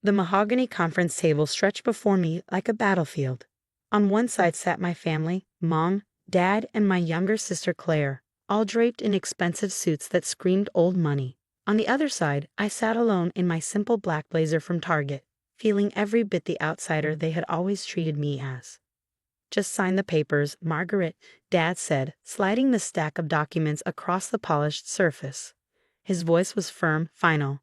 The mahogany conference table stretched before me like a battlefield. On one side sat my family, Mom, Dad, and my younger sister Claire, all draped in expensive suits that screamed old money. On the other side, I sat alone in my simple black blazer from Target, feeling every bit the outsider they had always treated me as. "Just sign the papers, Margaret," Dad said, sliding the stack of documents across the polished surface. His voice was firm, final.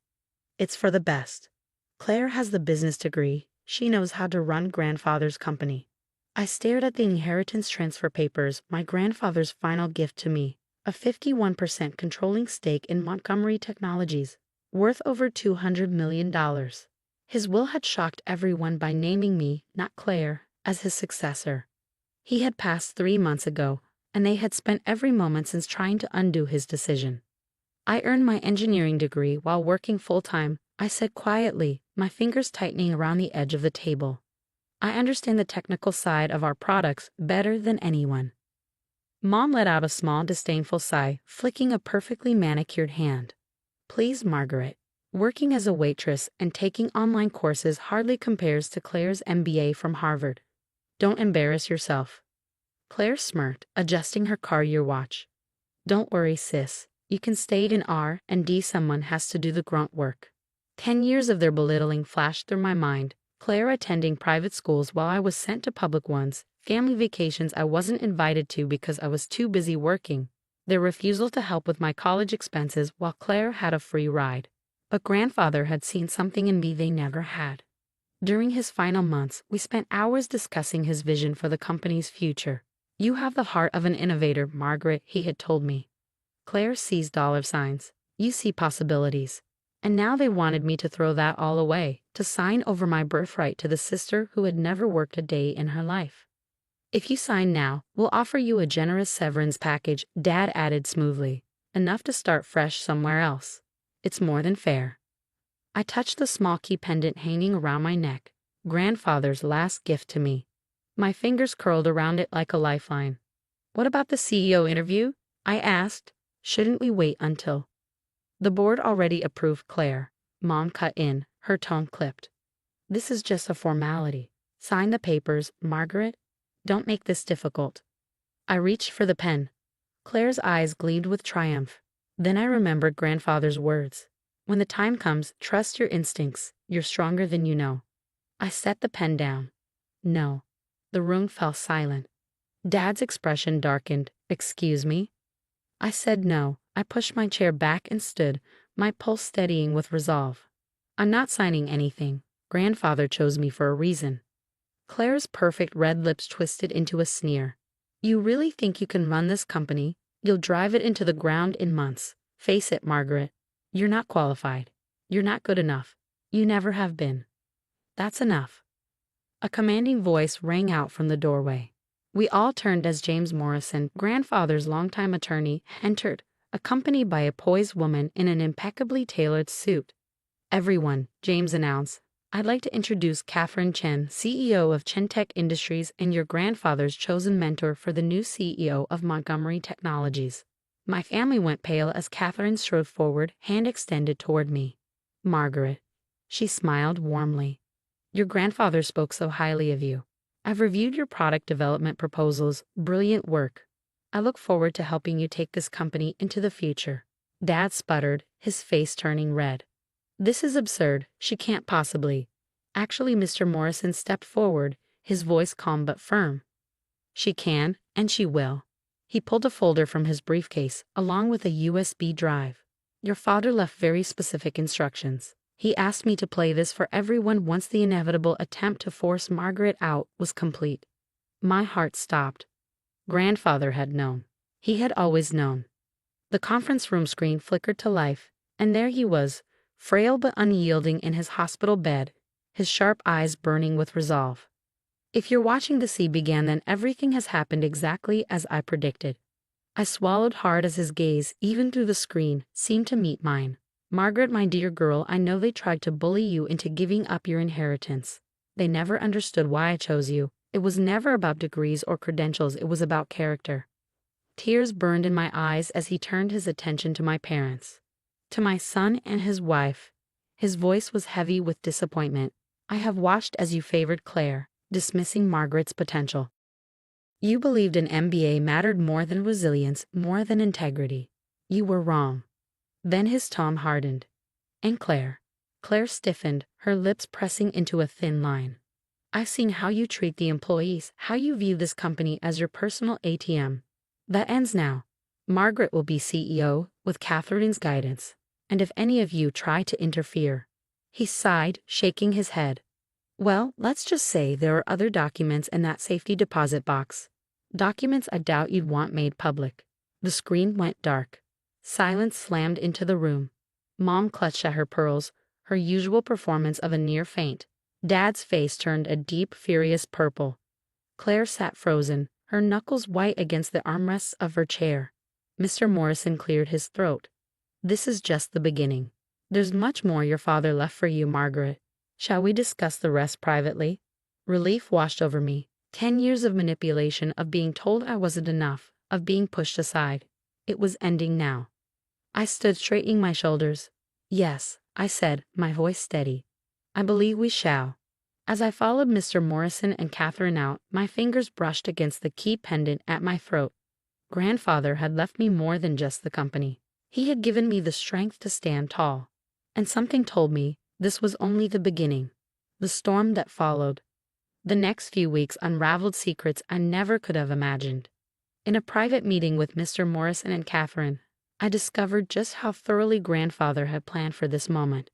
"It's for the best. Claire has the business degree. She knows how to run grandfather's company." I stared at the inheritance transfer papers, my grandfather's final gift to me, a 51% controlling stake in Montgomery Technologies, worth over $200 million. His will had shocked everyone by naming me, not Claire, as his successor. He had passed 3 months ago, and they had spent every moment since trying to undo his decision. "I earned my engineering degree while working full-time," I said quietly, my fingers tightening around the edge of the table. "I understand the technical side of our products better than anyone." Mom let out a small, disdainful sigh, flicking a perfectly manicured hand. "Please, Margaret. Working as a waitress and taking online courses hardly compares to Claire's MBA from Harvard. Don't embarrass yourself." Claire smirked, adjusting her car year watch. "Don't worry, sis. You can stay in R&D. Someone has to do the grunt work." 10 years of their belittling flashed through my mind. Claire attending private schools while I was sent to public ones, family vacations I wasn't invited to because I was too busy working, their refusal to help with my college expenses while Claire had a free ride. But grandfather had seen something in me they never had. During his final months, we spent hours discussing his vision for the company's future. "You have the heart of an innovator, Margaret," he had told me. "Claire sees dollar signs. You see possibilities." And now they wanted me to throw that all away, to sign over my birthright to the sister who had never worked a day in her life. "If you sign now, we'll offer you a generous severance package," Dad added smoothly. "Enough to start fresh somewhere else. It's more than fair." I touched the small key pendant hanging around my neck, grandfather's last gift to me. My fingers curled around it like a lifeline. "What about the CEO interview?" I asked. "Shouldn't we wait until—" "The board already approved Claire," Mom cut in, her tone clipped. "This is just a formality. Sign the papers, Margaret. Don't make this difficult." I reached for the pen. Claire's eyes gleamed with triumph. Then I remembered grandfather's words. "When the time comes, trust your instincts. You're stronger than you know." I set the pen down. "No." The room fell silent. Dad's expression darkened. "Excuse me?" I said no. I pushed my chair back and stood, my pulse steadying with resolve. "I'm not signing anything. Grandfather chose me for a reason." Claire's perfect red lips twisted into a sneer. "You really think you can run this company? You'll drive it into the ground in months. Face it, Margaret. You're not qualified. You're not good enough. You never have been." "That's enough." A commanding voice rang out from the doorway. We all turned as James Morrison, grandfather's longtime attorney, entered, accompanied by a poised woman in an impeccably tailored suit. "Everyone," James announced, "I'd like to introduce Catherine Chen, CEO of Chen Tech Industries and your grandfather's chosen mentor for the new CEO of Montgomery Technologies." My family went pale as Catherine strode forward, hand extended toward me. "Margaret." She smiled warmly. "Your grandfather spoke so highly of you. I've reviewed your product development proposals. Brilliant work. I look forward to helping you take this company into the future." Dad sputtered, his face turning red. "This is absurd. She can't possibly." Actually, Mr. Morrison stepped forward, his voice calm but firm. "She can, and she will." He pulled a folder from his briefcase, along with a USB drive. "Your father left very specific instructions. He asked me to play this for everyone once the inevitable attempt to force Margaret out was complete." My heart stopped. Grandfather had known. He had always known. The conference room screen flickered to life, and there he was, frail but unyielding in his hospital bed, his sharp eyes burning with resolve. "If you're watching the sea began, then everything has happened exactly as I predicted." I swallowed hard as his gaze, even through the screen, seemed to meet mine. "Margaret, my dear girl, I know they tried to bully you into giving up your inheritance. They never understood why I chose you. It was never about degrees or credentials, it was about character." Tears burned in my eyes as he turned his attention to my parents. To my son and his wife. His voice was heavy with disappointment. I have watched as you favored Claire, dismissing Margaret's potential. You believed an MBA mattered more than resilience, more than integrity. You were wrong. Then his tone hardened. And Claire. Claire stiffened, her lips pressing into a thin line. I've seen how you treat the employees, how you view this company as your personal ATM. That ends now. Margaret will be CEO, with Catherine's guidance. And if any of you try to interfere. He sighed, shaking his head. Well, let's just say there are other documents in that safety deposit box. Documents I doubt you'd want made public. The screen went dark. Silence slammed into the room. Mom clutched at her pearls, her usual performance of a near faint. Dad's face turned a deep, furious purple. Claire sat frozen, her knuckles white against the armrests of her chair. Mr. Morrison cleared his throat. This is just the beginning. There's much more your father left for you, Margaret. Shall we discuss the rest privately? Relief washed over me. 10 years of manipulation, of being told I wasn't enough, of being pushed aside. It was ending now. I stood straightening my shoulders. Yes, I said, my voice steady. I believe we shall. As I followed Mr. Morrison and Catherine out, my fingers brushed against the key pendant at my throat. Grandfather had left me more than just the company. He had given me the strength to stand tall. And something told me this was only the beginning. The storm that followed. The next few weeks unraveled secrets I never could have imagined. In a private meeting with Mr. Morrison and Catherine, I discovered just how thoroughly Grandfather had planned for this moment.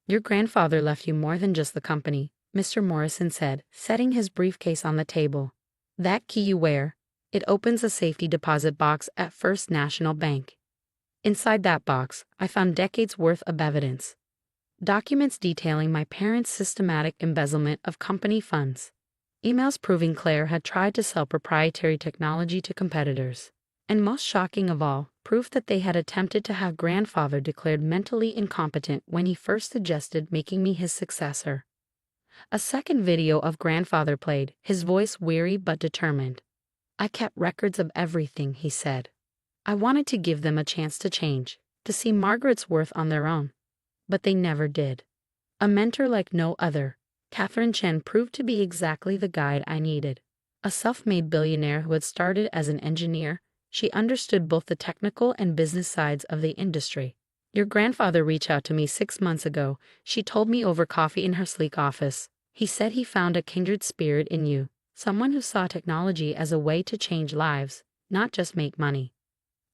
Your grandfather left you more than just the company, Mr. Morrison said, setting his briefcase on the table. That key you wear, it opens a safety deposit box at First National Bank. Inside that box, I found decades' worth of evidence. Documents detailing my parents' systematic embezzlement of company funds. Emails proving Claire had tried to sell proprietary technology to competitors. And most shocking of all, proof that they had attempted to have Grandfather declared mentally incompetent when he first suggested making me his successor. A second video of Grandfather played, his voice weary but determined. I kept records of everything, he said. I wanted to give them a chance to change, to see Margaret's worth on their own. But they never did. A mentor like no other, Catherine Chen proved to be exactly the guide I needed. A self-made billionaire who had started as an engineer, she understood both the technical and business sides of the industry. Your grandfather reached out to me 6 months ago, she told me over coffee in her sleek office. He said he found a kindred spirit in you, someone who saw technology as a way to change lives, not just make money.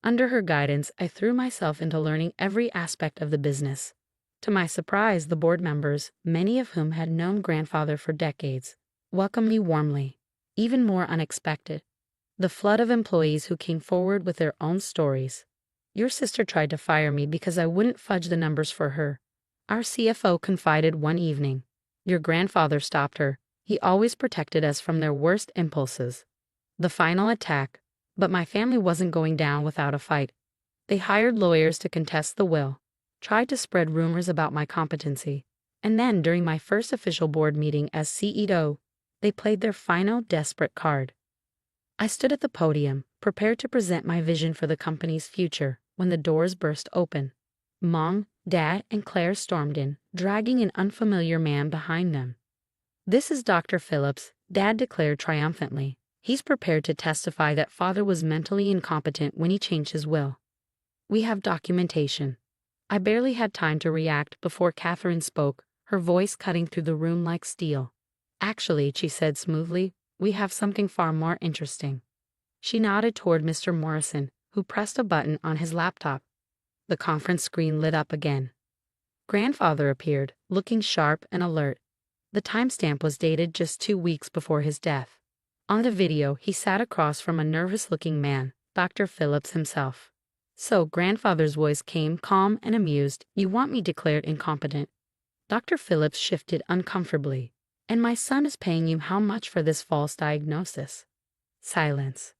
Under her guidance, I threw myself into learning every aspect of the business. To my surprise, the board members, many of whom had known Grandfather for decades, welcomed me warmly. Even more unexpected, the flood of employees who came forward with their own stories. Your sister tried to fire me because I wouldn't fudge the numbers for her. Our CFO confided one evening. Your grandfather stopped her. He always protected us from their worst impulses. The final attack. But my family wasn't going down without a fight. They hired lawyers to contest the will, tried to spread rumors about my competency, and then during my first official board meeting as CEO, they played their final desperate card. I stood at the podium, prepared to present my vision for the company's future, when the doors burst open. Mom, Dad, and Claire stormed in, dragging an unfamiliar man behind them. This is Dr. Phillips, Dad declared triumphantly. He's prepared to testify that Father was mentally incompetent when he changed his will. We have documentation. I barely had time to react before Catherine spoke, her voice cutting through the room like steel. Actually, she said smoothly, we have something far more interesting. She nodded toward Mr. Morrison, who pressed a button on his laptop. The conference screen lit up again. Grandfather appeared, looking sharp and alert. The timestamp was dated just 2 weeks before his death. On the video, he sat across from a nervous-looking man, Dr. Phillips himself. So Grandfather's voice came calm and amused. You want me declared incompetent. Dr. Phillips shifted uncomfortably. And my son is paying you how much for this false diagnosis? Silence.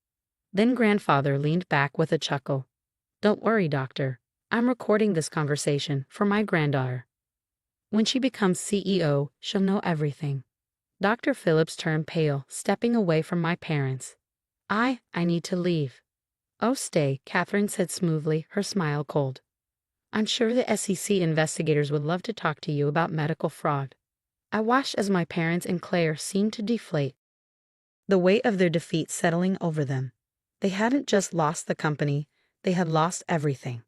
Then Grandfather leaned back with a chuckle. Don't worry, doctor. I'm recording this conversation for my granddaughter. When she becomes CEO, she'll know everything. Dr. Phillips turned pale, stepping away from my parents. I need to leave. Oh, stay, Catherine said smoothly, her smile cold. I'm sure the SEC investigators would love to talk to you about medical fraud. I watched as my parents and Claire seemed to deflate, the weight of their defeat settling over them. They hadn't just lost the company, they had lost everything.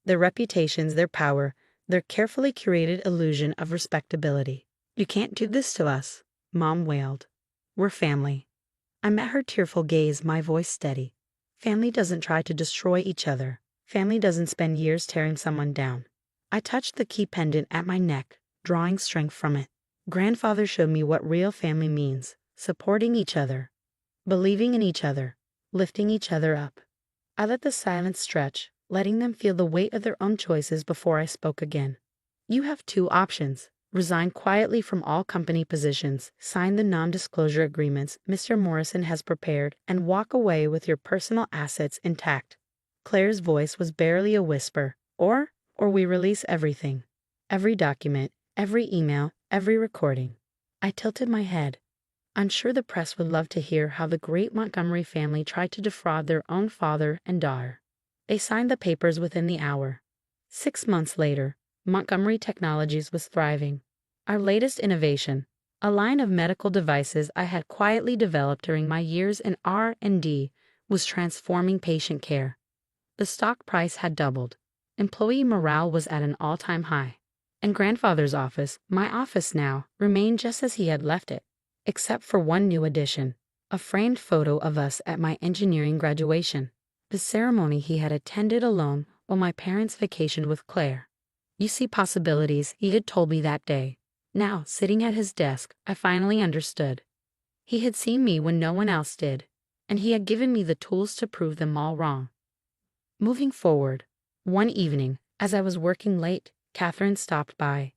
Their reputations, their power, their carefully curated illusion of respectability. You can't do this to us, Mom wailed. We're family. I met her tearful gaze, my voice steady. Family doesn't try to destroy each other. Family doesn't spend years tearing someone down. I touched the key pendant at my neck, drawing strength from it. Grandfather showed me what real family means, supporting each other, believing in each other, lifting each other up. I let the silence stretch, letting them feel the weight of their own choices before I spoke again. You have two options. Resign quietly from all company positions, sign the non-disclosure agreements Mr. Morrison has prepared, and walk away with your personal assets intact. Claire's voice was barely a whisper. Or we release everything. Every document, every email, every recording. I tilted my head. I'm sure the press would love to hear how the great Montgomery family tried to defraud their own father and daughter. They signed the papers within the hour. 6 months later, Montgomery Technologies was thriving. Our latest innovation, a line of medical devices I had quietly developed during my years in R&D, was transforming patient care. The stock price had doubled. Employee morale was at an all-time high. And grandfather's office, my office now, remained just as he had left it, except for one new addition, a framed photo of us at my engineering graduation, the ceremony he had attended alone while my parents vacationed with Claire. You see possibilities, he had told me that day. Now, sitting at his desk, I finally understood. He had seen me when no one else did, and he had given me the tools to prove them all wrong. Moving forward, one evening, as I was working late, Catherine stopped by.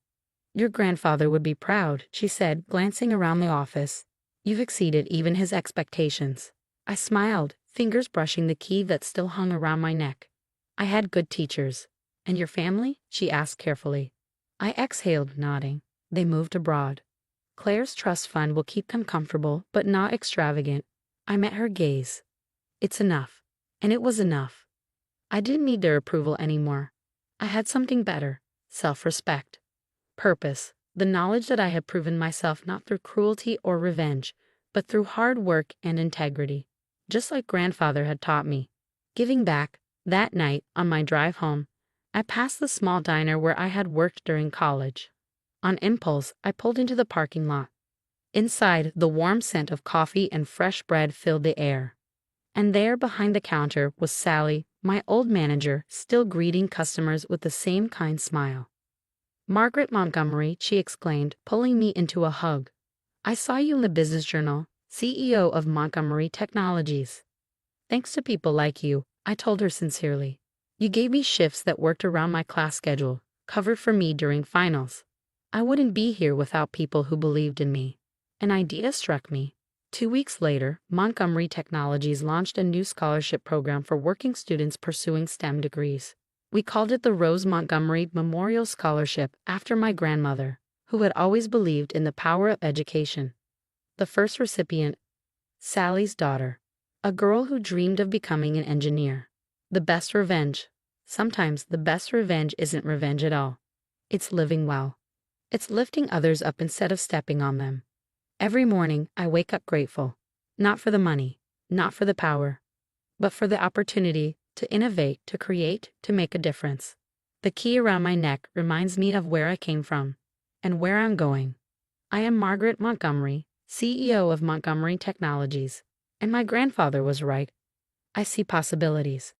Your grandfather would be proud, she said, glancing around the office. You've exceeded even his expectations. I smiled, fingers brushing the key that still hung around my neck. I had good teachers. And your family? She asked carefully. I exhaled, nodding. They moved abroad. Claire's trust fund will keep them comfortable, but not extravagant. I met her gaze. It's enough. And it was enough. I didn't need their approval anymore. I had something better. Self-respect. Purpose. The knowledge that I had proven myself not through cruelty or revenge, but through hard work and integrity. Just like grandfather had taught me. Giving back. That night, on my drive home, I passed the small diner where I had worked during college. On impulse, I pulled into the parking lot. Inside, the warm scent of coffee and fresh bread filled the air. And there, behind the counter, was Sally, my old manager, still greeting customers with the same kind smile. Margaret Montgomery, she exclaimed, pulling me into a hug. I saw you in the Business Journal, CEO of Montgomery Technologies. Thanks to people like you, I told her sincerely. You gave me shifts that worked around my class schedule, covered for me during finals. I wouldn't be here without people who believed in me. An idea struck me. 2 weeks later, Montgomery Technologies launched a new scholarship program for working students pursuing STEM degrees. We called it the Rose Montgomery Memorial Scholarship after my grandmother, who had always believed in the power of education. The first recipient, Sally's daughter, a girl who dreamed of becoming an engineer. The best revenge. Sometimes the best revenge isn't revenge at all. It's living well. It's lifting others up instead of stepping on them. Every morning, I wake up grateful. Not for the money, not for the power, but for the opportunity to innovate, to create, to make a difference. The key around my neck reminds me of where I came from and where I'm going. I am Margaret Montgomery, CEO of Montgomery Technologies, and my grandfather was right. I see possibilities.